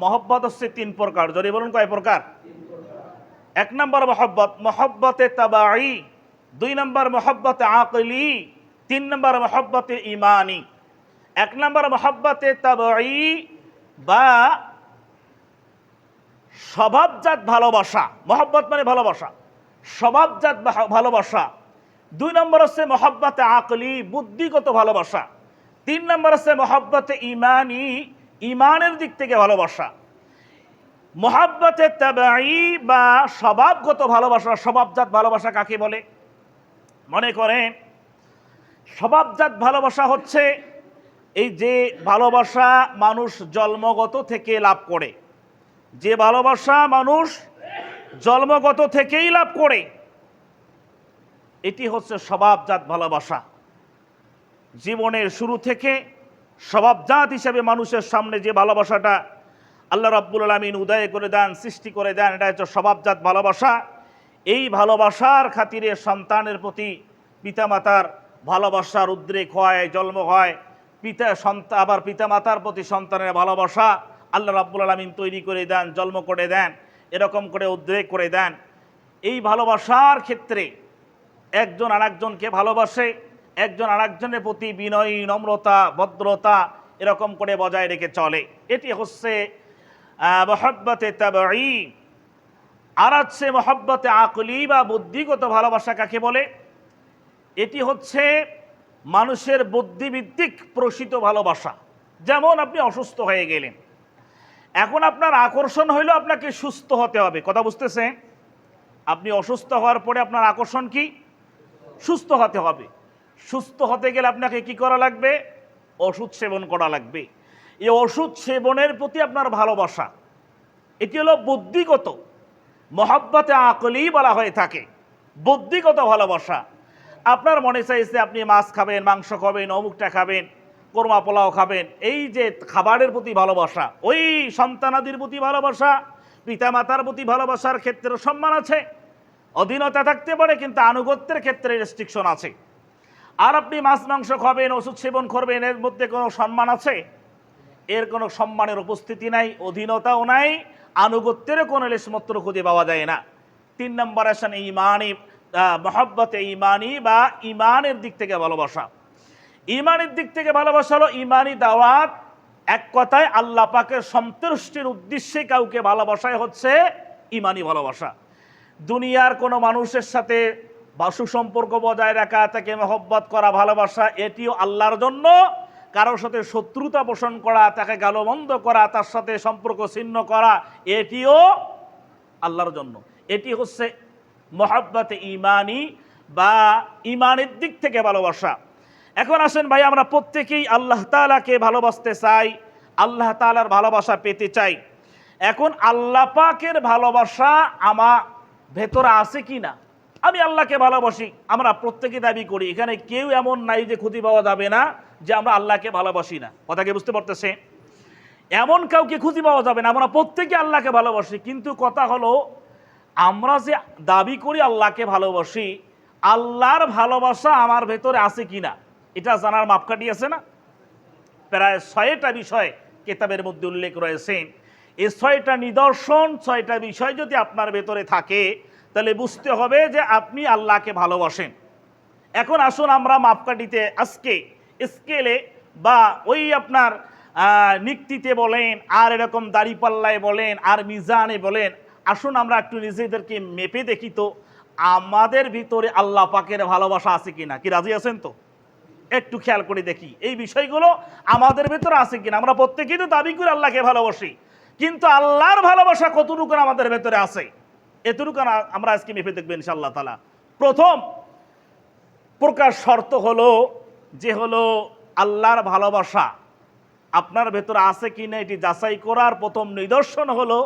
মহব্বত হচ্ছে তিন প্রকার। যদি বলুন কয় প্রকার? এক নম্বর মহব্বত, মহব্বতে তাবাঈ। দুই নম্বর মহব্বতে আকলি। তিন নম্বর মহব্বতে ইমানি। এক নম্বর মহব্বতে তাবাঈ বা স্বভাবজাত ভালোবাসা। মহব্বত মানে ভালোবাসা, স্বভাবজাত ভালোবাসা। দুই নম্বর হচ্ছে মহব্বতে আকলি, বুদ্ধিগত ভালোবাসা। তিন নম্বর হচ্ছে মহব্বতে ইমানি, ইমানের দিক থেকে ভালোবাসা। মহব্বতে তাবাঈ বা স্বভাবগত ভালোবাসা, স্বভাবজাত ভালোবাসা কাকে বলে? মনে করেন স্বভাবজাত ভালোবাসা হচ্ছে এই যে ভালোবাসা মানুষ জন্মগত থেকে লাভ করে, যে ভালোবাসা মানুষ জন্মগত থেকেই লাভ করে, এটি হচ্ছে স্বভাবজাত ভালোবাসা। জীবনের শুরু থেকে স্বভাবজাত হিসেবে মানুষের সামনে যে ভালোবাসাটা আল্লাহ রাব্বুল আলামিন উদয় করে দেন, সৃষ্টি করে দেন, এটা হচ্ছে স্বভাবজাত ভালোবাসা। এই ভালোবাসার খাতিরে সন্তানের প্রতি পিতামাতার ভালোবাসার উদ্রেক হয়, জন্ম হয়। আবার পিতামাতার প্রতি সন্তানের ভালোবাসা আল্লাহ রাব্বুল আলামিন তৈরি করে দেন, জন্ম করে দেন, এরকম করে উদ্রেক করে দেন। এই ভালোবাসার ক্ষেত্রে একজন আরেকজনকে ভালোবাসে, একজন আরেকজনের প্রতি বিনয়ী, নম্রতা, ভদ্রতা এরকম করে বজায় রেখে চলে। এটি হচ্ছে মহব্বতে তাবাঈ। আর হচ্ছে মহব্বতে আকলি বা বুদ্ধিগত ভালোবাসা কাকে বলে? এটি হচ্ছে মানুষের বুদ্ধিভিত্তিক প্রসিত ভালোবাসা। যেমন আপনি অসুস্থ হয়ে গেলেন, এখন আপনার আকর্ষণ হইল আপনাকে সুস্থ হতে হবে। কথা বুঝতেছেন? আপনি অসুস্থ হওয়ার পরে আপনার আকর্ষণ কি? সুস্থ হতে হবে। সুস্থ হতে গেলে আপনাকে কি করা লাগবে? ওষুধ সেবন করা লাগবে। এই ওষুধ সেবনের প্রতি আপনার ভালোবাসা, এটি হলো বুদ্ধিগত। মহব্বতে আকলি বলা হয়ে থাকে, বুদ্ধিগত ভালোবাসা। আপনার মনে চাইছে আপনি মাছ খাবেন, মাংস খাবেন, অমুকটা খাবেন, কোরমা পোলাও খাবেন, এই যে খাবারের প্রতি ভালোবাসা, ওই সন্তানাদির প্রতি ভালোবাসা, পিতামাতার প্রতি ভালোবাসার ক্ষেত্রে সম্মান আছে। অধীনতা থাকতে পারে কিন্তু আনুগত্যের ক্ষেত্রে রেস্ট্রিকশন আছে। আর আপনি মাছ মাংস খাবেন, ওষুধ সেবন করবেন, এর মধ্যে কোনো সম্মান আছে? এর কোনো সম্মানের উপস্থিতি নাই, অধীনতাও নাই, আনুগত্যেরও কোনো লেশমাত্র খুঁজে পাওয়া যায় না। তিন নম্বর আসেন ইমানি, মহব্বতে ইমানি বা ইমানের দিক থেকে ভালোবাসা। ইমানের দিক থেকে ভালোবাসা হলো ইমানি দাওয়াত। এক কথায় আল্লাহ পাকের সন্তুষ্টির উদ্দেশ্যে কাউকে ভালোবাসায় হচ্ছে ইমানি ভালোবাসা। দুনিয়ার কোনো মানুষের সাথে সুসম্পর্ক বজায় রাখা, তাকে মহব্বত করা, ভালোবাসা, এটিও আল্লাহর জন্য। কারোর সাথে শত্রুতা পোষণ করা, তাকে গালমন্দ করা, তার সাথে সম্পর্ক ছিন্ন করা, এটিও আল্লাহর জন্য। এটি হচ্ছে মহব্বতে ইমানি বা ইমানের দিক থেকে ভালোবাসা। এখন আসেন ভাই, আমরা প্রত্যেকেই আল্লাহ তাআলাকে ভালোবাসতে চাই, আল্লাহ তাআলার ভালোবাসা পেতে চাই। এখন আল্লাহ পাকের ভালোবাসা আমার ভেতরে আছে কি না? আমি আল্লাহকে ভালোবাসি, আমরা প্রত্যেকে দাবি করি। এখানে কেউ এমন নাই যে খুঁজে পাওয়া যাবে না যে আমরা আল্লাহকে ভালোবাসি না। কথাকে বুঝতে পারতেছে? এমন কাউকে খুঁজে পাওয়া যাবে না, আমরা প্রত্যেকে আল্লাহকে ভালোবাসি। কিন্তু কথা হলো, আমরা যে দাবি করি আল্লাহকে ভালোবাসি, আল্লাহর ভালোবাসা আমার ভেতরে আছে কিনা এটা জানার মাপকাঠি আছে না? প্রায় 6টা বিষয় কিতাবের মধ্যে উল্লেখ রয়েছে। এই 6টা নিদর্শন, 6টা বিষয় যদি আপনার ভেতরে থাকে, তাহলে বুঝতে হবে যে আপনি আল্লাহকে ভালোবাসেন। এখন আসুন আমরা মাপকাঠিতে আজকে স্কেলে বা ওই আপনার নিক্তিতে বলেন, আর এরকম দাড়িপাল্লায় বলেন, আর মিজানে বলেন, আসুন আমরা একটু নিজেদেরকে মেপে দেখি তো আমাদের ভিতরে আল্লাহ পাকের ভালোবাসা আছে কিনা। কি রাজি আছেন তো? একটু খেয়াল করে দেখি এই বিষয়গুলো আমাদের ভেতরে আছে কিনা। আমরা প্রত্যেকেই তো দাবি করি আল্লাহকে ভালোবাসি, কিন্তু আল্লাহর ভালোবাসা কতটুকু আমাদের ভেতরে আছে, এতটুকু আমরা আজকে মেপে দেখবো ইনশাআল্লাহ তাআলা। প্রথম প্রকার শর্ত হলো যে হলো আল্লাহর ভালোবাসা আপনার ভেতরে আছে কিনা এটি যাচাই করার প্রথম নিদর্শন হলো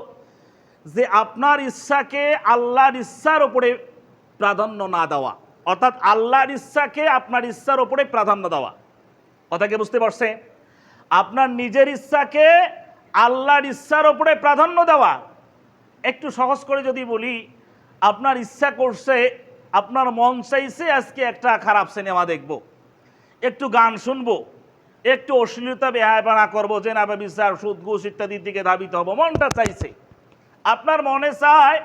যে আপনার ইচ্ছাকে আল্লাহর ইচ্ছার উপরে প্রাধান্য না দেওয়া। অর্থাৎ আল্লাহর ইচ্ছাকে আপনার ইচ্ছার উপরে প্রাধান্য দেওয়া। কথাকে বুঝতে পারছে? আপনার নিজের ইচ্ছাকে আল্লাহর ইচ্ছার উপরে প্রাধান্য দেওয়া। একটু সহজ করে যদি বলি, আপনার ইচ্ছা করছে, আপনার মন চাইছে আজকে একটা খারাপ সিনেমা দেখব, একটু গান শুনবো, একটু অশ্লীলতা বেহায়াপনা করবো, জেনাবে বিচার, সুদ ঘুষ ইত্যাদির দিকে ধাবিত হবো, মনটা চাইছে। আপনার মনে চায়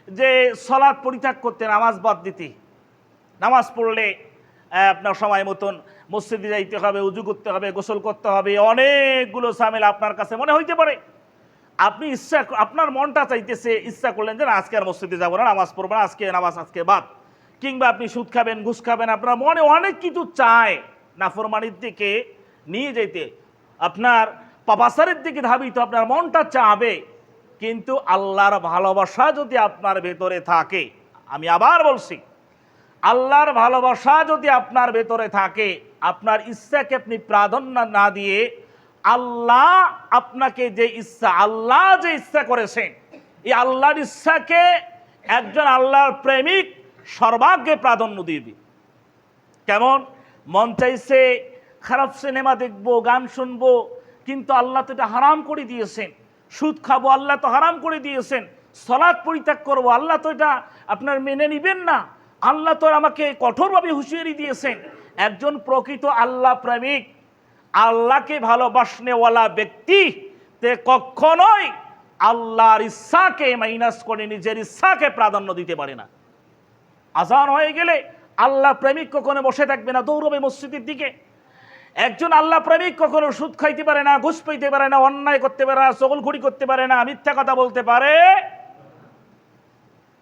যে সলাৎ পরিত্যাগ করতে, নামাজ বাদ দিতে, নামাজ পড়লে আপনার সময় মতন মসজিদে যাইতে হবে, উজু করতে হবে, গোসল করতে হবে, অনেকগুলো ঝামেলা আপনার কাছে মনে হইতে পারে। আপনি আপনার মনটা চাইতেছে, ইচ্ছা করলেন যে আজকে আর মসজিদে যাবো না, নামাজ পড়বো না, আজকে নামাজ আজকে বাদ। কিংবা আপনি সুদ খাবেন, ঘুষ খাবেন, আপনার মনে অনেক কিছু চায় নাফরমানির দিকে নিয়ে যেতে, আপনার পাপাচারের দিকে ধাবিত আপনার মনটা চাবে। কিন্তু আল্লাহর ভালোবাসা যদি আপনার ভেতরে থাকে, আমি আবার বলছি, আল্লাহর ভালোবাসা যদি আপনার ভেতরে থাকে, আপনার ইচ্ছাকে আপনি প্রাধান্য না দিয়ে আল্লাহ আপনাকে যে ইচ্ছা, আল্লাহ যে ইচ্ছা করেছেন, এই আল্লাহর ইচ্ছাকে একজন আল্লাহর প্রেমিক সর্বাগ্যে প্রাধান্য দিবে। কেমন? মন চাইছে খারাপ সিনেমা দেখবো, গান শুনবো, কিন্তু আল্লাহ তো এটা হারাম করে দিয়েছেন। সুদ খাবো, আল্লাহ তো হারাম করে দিয়েছেন। সালাত পরিত্যাগ করবো, আল্লাহ তো এটা আপনার মেনে নিবেন না, আল্লাহ তো আমাকে কঠোরভাবে হুঁশিয়ারি দিয়েছেন। একজন প্রকৃত আল্লাহ প্রেমিক, আল্লাহকে ভালোবাসনেওয়ালা ব্যক্তি তে কখনোই আল্লাহর ইচ্ছাকে মাইনাস করে নিজের ইচ্ছাকে প্রাধান্য দিতে পারে না। আজান হয়ে গেলে আল্লাহ প্রেমিক কখনো বসে থাকবে না, দৌড়বে মসজিদের দিকে। একজন আল্লাহ প্রেমিক কখনো সুদ খাইতে পারে না, ঘুষ পাইতে পারে না, অন্যায় করতে পারে না, চগলখড়ি করতে পারে না, মিথ্যা কথা বলতে পারে।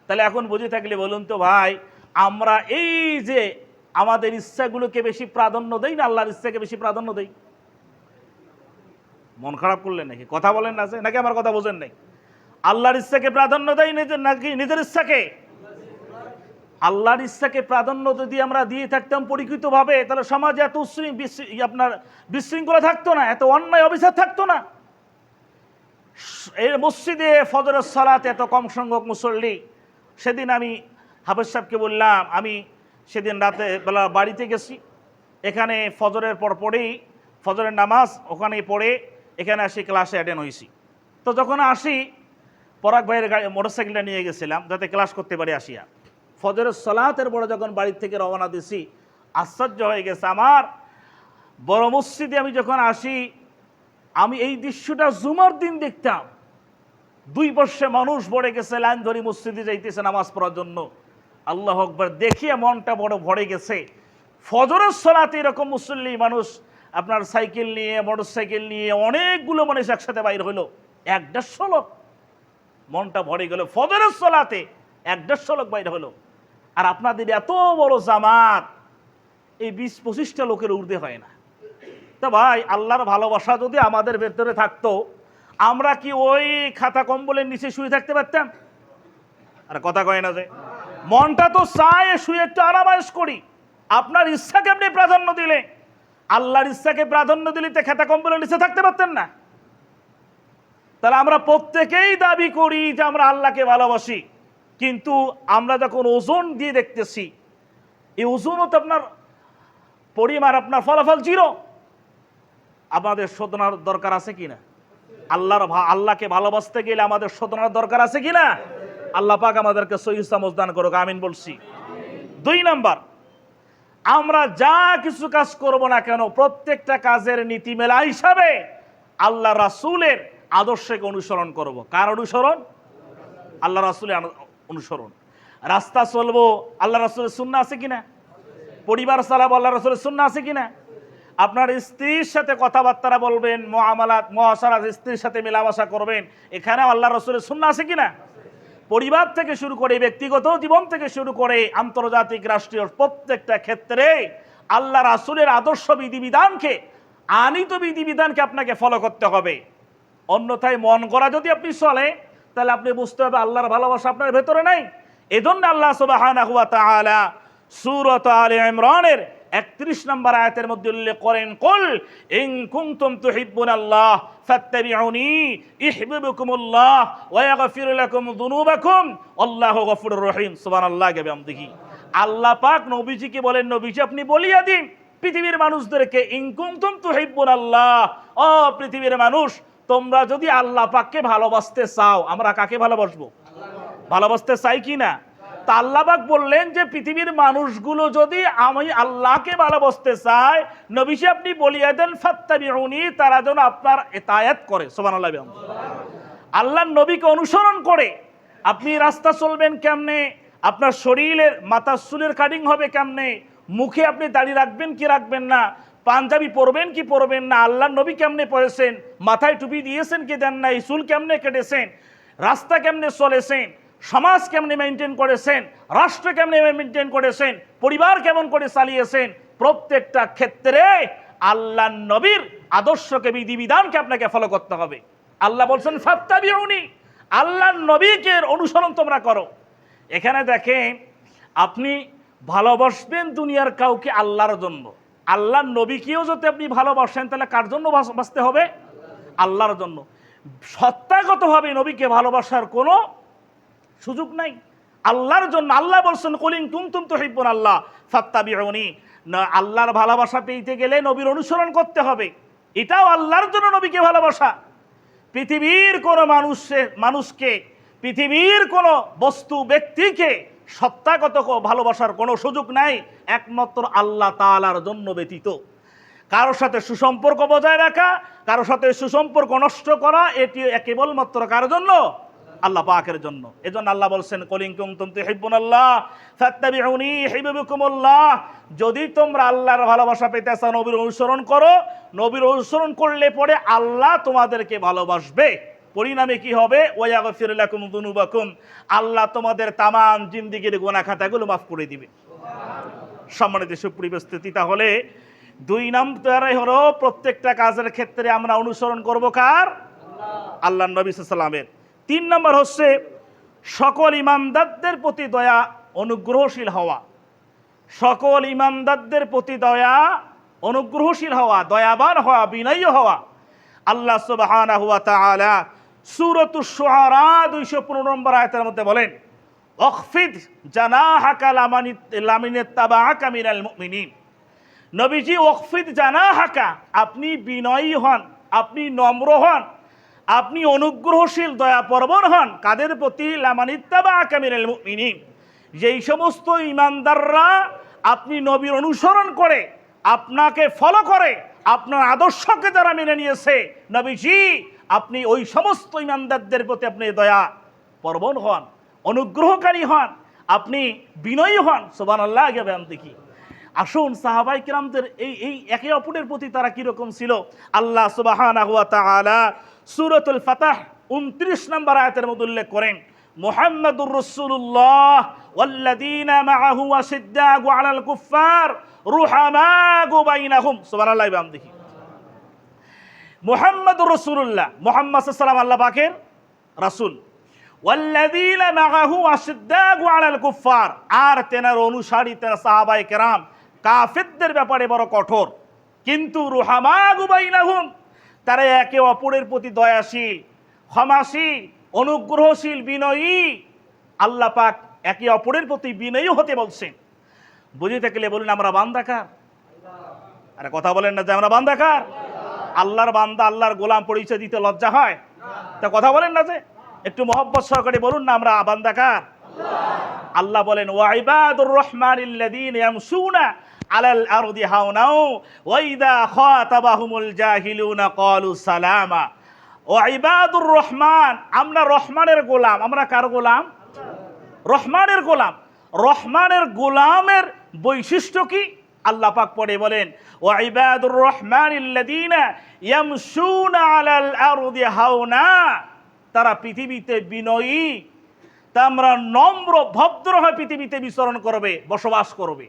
তাহলে এখন বুঝে থাকলে বলুন তো ভাই, আমরা এই যে আমাদের ইচ্ছাগুলোকে বেশি প্রাধান্য দেই না আল্লাহর ইচ্ছাকে বেশি প্রাধান্য দেই? মন খারাপ করলেন নাকি? কথা বলেন না, নাকি আমার কথা বোঝেন নাই? আল্লাহর ইচ্ছাকে প্রাধান্য দেই নাকি নিজের ইচ্ছাকে? আল্লাহর ইচ্ছাকে প্রাধান্য যদি আমরা দিয়ে থাকতাম পরিকৃতভাবে, তাহলে সমাজে এত আপনার বিশৃঙ্খলা থাকতো না, এত অন্যায় অবিচার থাকতো না। এই মসজিদে ফজরের সালাতে এত কম সংখ্যক মুসল্লি। সেদিন আমি হাফেজ সাহেবকে বললাম, আমি সেদিন রাতে বেলা বাড়িতে গেছি, এখানে ফজরের পর পরেই ফজরের নামাজ ওখানে পড়ে এখানে আসি, ক্লাসে অ্যাটেন্ড হয়েছি। তো যখন আসি, পরাগ ভাইয়ের গাড়ি মোটরসাইকেলটা নিয়ে গেছিলাম যাতে ক্লাস করতে পারি আসিয়া। ফজরের সালাতের পরে যখন বাড়ির থেকে রওনা দিছি, আশ্চর্য হয়ে গেছে আমার। বড় মসজিদে আমি যখন আসি, আমি এই দৃশ্যটা জুমার দিন দেখতাম। 2 বর্ষে মানুষ ভরে গেছে, লাইন ধরে মসজিদে যাইতেছে নামাজ পড়ার জন্য। আল্লাহ আকবার, দেখিয়ে মনটা বড় ভরে গেছে। ফজরের সালাতে এরকম মুসল্লি মানুষ আপনার সাইকেল নিয়ে, মোটর সাইকেল নিয়ে অনেকগুলো মানুষ একসাথে বাইর হলো, 1-150 লোক। মনটা ভরে গেল, ফজরের সালাতে 1-150 লোক বাইর হলো। আর আপনাদের এত বড় জামাত, এই 20-25টা লোকের ঊর্ধ্বে হয় না। তা ভাই, আল্লাহর ভালোবাসা যদি আমাদের ভেতরে থাকতো, আমরা কি ওই খাতা কম্বলের নিচে শুয়ে থাকতে পারতাম? আর কথা কয় না যে মনটা তো চায় শুয়ে একটু আরামায়েশ করি। আপনার ইচ্ছাকে আপনি প্রাধান্য দিলে, আল্লাহর ইচ্ছাকে প্রাধান্য দিলে তো খাতা কম্বলের নিচে থাকতে পারতেন না। তাহলে আমরা প্রত্যেকেই দাবি করি যে আমরা আল্লাহকে ভালোবাসি, কিন্তু আমরা যখন ওজন দিয়ে দেখতেছি, এই ওজনও তো আপনার পরিমাণ, আপনার ফলাফল 0। আমাদের শোধনার দরকার আছে কিনা? আল্লাহকে ভালোবাসতে গেলে আমাদের শোধনার দরকার আছে কিনা? আল্লাহ পাক আমাদেরকে সহিহ সমঝ দান করুক, আমিন বলছি। 2 নাম্বার, আমরা যা কিছু কাজ করব না কেন, প্রত্যেকটা কাজের নীতিমেলা হিসাবে আল্লাহ রাসূলের আদর্শকে অনুসরণ করব। কার অনুসরণ? আল্লাহ রাসূলের অনুসরণ। রাস্তা চলবো, আল্লাহ রাসূলের সুন্নাহ আছে কিনা? পরিবার চালাবো, আল্লাহ রাসূলের সুন্নাহ আছে কিনা? আপনার স্ত্রীর সাথে কথাবার্তা বলবেন, মুআমালাত মুআশারাত স্ত্রীর সাথে মেলামেশা করবেন, এখানে আল্লাহ রাসূলের সুন্নাহ আছে কিনা? পরিবার থেকে শুরু করে, ব্যক্তিগত জীবন থেকে শুরু করে আন্তর্জাতিক রাষ্ট্রীয় প্রত্যেকটা ক্ষেত্রে আল্লাহ রাসূলের আদর্শ বিধিবিধানকে, আনিত বিধিবিধানকে আপনাকে ফলো করতে হবে। অন্যথায় মন করা যদি আপনি চলে, তাহলে আপনি বুঝতে হবে আল্লাহর ভালোবাসা আপনার ভেতরে নাই। এজন্য আল্লাহ সুবহানাহু ওয়া তাআলা সূরাত আলে ইমরানের 31 নম্বর আয়াতের মধ্যে উল্লেখ করেন, কুল ইন কুনতুম তুহিব্বুনাল্লাহ ফাত্তাবিউনি ইউহিব্বুকুমুল্লাহ ওয়া ইয়াগফির লাকুম যুনুবাকুম আল্লাহু গফুরুর রহিম। সুবহানাল্লাহি ওয়া বিহামদিহি। আল্লাহ পাক নবীজিকে বলেন, নবীজি আপনি বলিয়া দিন পৃথিবীর মানুষদেরকে, ইন কুনতুম তুহিব্বুনাল্লাহ, ও পৃথিবীর মানুষ, তোমরা যদি আল্লাহ পাককে ভালোবাসতে চাও, আমরা কাকে ভালোবাসবো? ভালোবাসতে চাই কি না? তা আল্লাহ পাক বললেন যে পৃথিবীর মানুষগুলো যদি আমি আল্লাহকে ভালোবাসতে চায়, নবীজি আপনি বলিয়ে দেন ফাত্তাবিউনি, তারা যেন আপনার ইতায়াত করে। সুবহানাল্লাহ। আল্লাহর নবীকে অনুসরণ করে আপনি রাস্তা চলবেন কেমনে, আপনার শরীরের মাথার চুলের কাটিং হবে কেমনে, মুখে আপনি দাড়ি রাখবেন কি রাখবেন না, পাঞ্জাবি পরবেন কি পরবেন না, আল্লাহর নবী কেমনে পরেছেন, মাথায় টুপি দিয়েছেন কি দেন নাই, চুল কেমনে কেটেছেন, রাস্তা কেমনে চলেছেন, সমাজ কেমনে মেনটেন করেছেন, রাষ্ট্র কেমনে মেনটেন করেছেন, পরিবার কেমন করে চালিয়েছেন, প্রত্যেকটা ক্ষেত্রে আল্লাহর নবীর আদর্শকে, বিধিবিধানকে আপনাকে ফলো করতে হবে। আল্লাহ বলছেন ফাত্তাবিউনি, আল্লাহর নবীকে অনুসরণ তোমরা করো। এখানে দেখেন, আপনি ভালোবাসবেন দুনিয়ার কাউকে আল্লাহর জন্য, আল্লাহর নবীকেও যদি আপনি ভালোবাসেন তাহলে কার জন্য বাঁচতে হবে? আল্লাহর জন্য। সত্তাগতভাবে নবীকে ভালোবাসার কোনো সুযোগ নাই, আল্লাহর জন্য। আল্লাহ বলছেন কুল ইন কুনতুম তুহিব্বুন আল্লাহ ফাত্তাবিউনি, আল্লাহর ভালোবাসা পেতে গেলে নবীর অনুসরণ করতে হবে, এটাও আল্লাহর জন্য নবীকে ভালোবাসা। পৃথিবীর কোনো মানুষকে, পৃথিবীর কোনো বস্তু ব্যক্তিকে সত্তাগত ভালোবাসার কোনো সুযোগ নাই, একমাত্র আল্লাহ তাআলার জন্য ব্যতীত। কারোর সাথে সুসম্পর্ক বজায় রাখা, কারোর সাথে সুসম্পর্ক নষ্ট করা, এটি কেবলমাত্র কার জন্য? আল্লাহ পাকের জন্য। এজন্য আল্লাহ বলছেন কুল ইন কুনতুম তুহিব্বুনাল্লাহ ফাত্তাবিউনি ইউহিব্বুকুমুল্লাহ, যদি তোমরা আল্লাহর ভালোবাসা পেতে চাও নবীর অনুসরণ করো, নবীর অনুসরণ করলে পরে আল্লাহ তোমাদেরকে ভালোবাসবে। পরিণামে কি হবে? ওয়ায়াগফির লাকুম যুনুবাকুম, আল্লাহ তোমাদের তামাম জিন্দেগীর গুনাহ খাতাগুলো মাফ করে দিবে। সম্মানিত সুপ্রিয় উপস্থিতি, তাহলে 2 নম্বরে হলো প্রত্যেকটা কাজের ক্ষেত্রে আমরা অনুসরণ করব কার? আল্লাহর নবী সাল্লাল্লাহু আলাইহি ওয়াসাল্লামের। 3 নম্বর হচ্ছে সকল ইমানদারদের প্রতি দয়া, অনুগ্রহশীল হওয়া। সকল ইমানদারদের প্রতি দয়া, অনুগ্রহশীল হওয়া, দয়াবান হওয়া, বিনয়ী হওয়া। আল্লাহ সুবহানাহু ওয়া তাআলা সূরাতুশ শুআরা 215 নম্বর আয়াতের মধ্যে বলেন ওয়াখফিদ জানাহাকা লামিনিত্তাবাআকা মিনাল মুমিনিন। নবীজি ওয়াখফিদ জানাহাকা, আপনি বিনয়ী হন, আপনি নম্র হন, আপনি অনুগ্রহশীল, দয়াপরবণ হন। কাদের প্রতি? লামানিত্তাবাআকা মিনাল মুমিনিন, যেই সমস্ত ইমানদাররা আপনি নবীর অনুসরণ করে, আপনাকে ফলো করে, আপনার আদর্শকে যারা মেনে নিয়েছে, নবীজি আপনি ওই সমস্ত ইমানদারদের প্রতি আপনি দয়া পরবণ হন, অনুগ্রহকারী হন, আপনি বিনয়ী হন। সুবহানাল্লাহ। আগে বয়ান দেখি, আসুন সাহাবাই কিরামদের এই একে অপরের প্রতি তারা কিরকম ছিল। আল্লাহ সুবহানাহু ওয়া তাআলা সূরাতুল ফাতহ 29 নম্বর আয়াতের মধ্যে উল্লেখ করেন মুহাম্মাদুর রাসূলুল্লাহ ওয়াল্লাযীনা মাআহু আশিদ্দাউ আলাল কুফফার রুহামাউ বাইনাহুম। সুবহানাল্লাহ। বাম দেখি, মুহাম্মাদুর রাসূলুল্লাহ, মুহাম্মদ সাল্লাল্লাহু আলাইহি ওয়াসাল্লাম আল্লাহ পাকের রাসূল। ওয়াল্লাযীনা মাআহু আশিদ্দাউ আলাল কুফফার, আর তেনার অনুসারী, তেনার সাহাবায়ে কেরাম কাফেরদের ব্যাপারে বড় কঠোর, কিন্তু রুহামাউ বাইনাহুম, তারা একে অপরের প্রতি দয়াশীল, ক্ষমাশীল, অনুগ্রহশীল, বিনয়ী। আল্লাহ পাক একে অপরের প্রতি বিনয়ী হতে বলছেন। বুঝে থাকলে বলুন আমরা বান্দা কার? আরে কথা বলেন না যে আমরা বান্দা কার? আল্লাহর বান্দা, আল্লাহর গোলাম পরিচয় দিতে লজ্জা হয়? তা কথা বলেন না যে, একটু মহব্বত সহকারে বলুন না আমরা বান্দা কার? আল্লাহ বলেন ওয়া ইবাদুর রহমানিল্লাযীনা ইয়ামশুনা আলাল আরদি হাওনাও ওয়া ইযা খাতাবাহুমুল জাহিলুনা ক্বালু সালামা। ওয়া ইবাদুর রহমান, আমরা রহমানের গোলাম। আমরা কার গোলাম? রহমানের গোলাম। রহমানের গোলামের বৈশিষ্ট্য কি? আল্লাহ পাক পড়ে বলেন ওয়া ইবাদুর রহমানিল্লাযীনা ইয়ামশুনা আলাল আরদি হাওনা, তারা পৃথিবীতে বিনয়ী, তারা নম্র ভদ্র হয়ে পৃথিবীতে বিচরণ করবে, বসবাস করবে।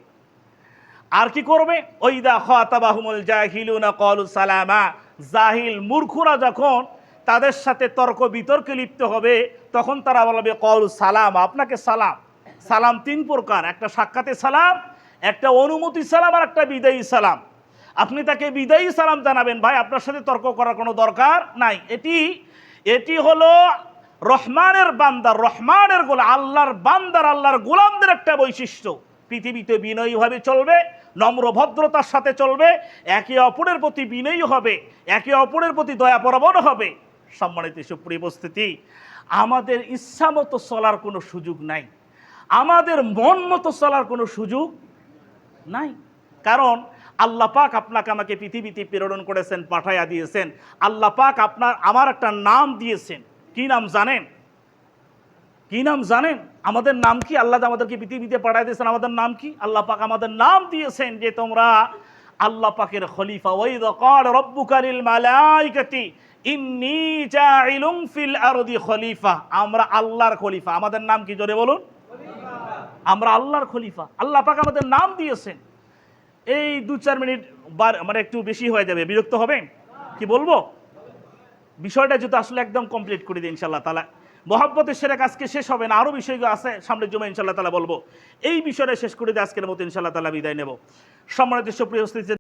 আর কি করবে? ওইদা খাতাবাহুমুল জাহিলুনা ক্বালু সালামা, জাহিল মূর্খরা যখন তাদের সাথে তর্ক বিতর্কে লিপ্ত হবে তখন তারা বলবে ক্বালু সালাম, আপনাকে সালাম। সালাম 3 প্রকার, একটা সাক্ষাতে সালাম, একটা অনুমতি সালাম, আর একটা বিদায়ী সালাম। আপনি তাকে বিদায়ী সালাম জানাবেন, ভাই আপনার সাথে তর্ক করার কোনো দরকার নাই। এটি হলো রহমানের বান্দার, রহমানের গোলাম, আল্লাহর বান্দার, আল্লাহর গোলামদের একটা বৈশিষ্ট্য। পৃথিবীতে বিনয়ীভাবে চলবে, নম্র ভদ্রতার সাথে চলবে, একে অপরের প্রতি বিনয়ী হবে, একে অপরের প্রতি দয়াপরবণ হবে। সম্মানিত সুপ্রিয় উপস্থিতি, আমাদের ইচ্ছা মতো চলার কোনো সুযোগ নাই। আমাদের মন মতো চলার কোনো সুযোগ নাই। কারণ আল্লাহ পাক আপনাকে আমাকে পৃথিবীতে প্রেরণ করেছেন, পাঠাইয়া দিয়েছেন। আল্লাহ পাক আমার একটা নাম দিয়েছেন। কি নাম জানেন? কি নাম জানেন? আমাদের নাম কি? আল্লাহ আমাদেরকে পৃথিবীতে পাঠাই দিয়েছেন, আমাদের নাম কি? আল্লাহ পাক আমাদের নাম দিয়েছেন যে তোমরা আল্লাহ পাকের খলিফা। ওয়াইদ ক্বালা রাব্বুকা লিল মালাইকাতি ইন্নী জাইলুম ফিল আরদি খলিফা। আমরা আল্লাহর খলিফা। আমাদের নাম কি জোরে বলুন? আমরা আল্লাহর খলিফা। আল্লাহ পাক আমাদের নাম দিয়েছেন। এই 2-4 মিনিট মানে একটু বেশি হয়ে যাবে, বিরক্ত হবেন? কি বলবো বিষয়টা যদি আসলে একদম কমপ্লিট করে দিই ইনশাআল্লাহ তাআলা। মহব্বতের সেরা আজকে শেষ হবে না, আরো বিষয়গুলো আছে সামনের জমা ইনশাআল্লাহ তাআলা বলবো। এই বিষয়টা শেষ করে দিয়ে আজকের মতো ইনশাআল্লাহ তাআলা বিদায় নেব। সম্মানিত সুপ্রিয় উপস্থিতি,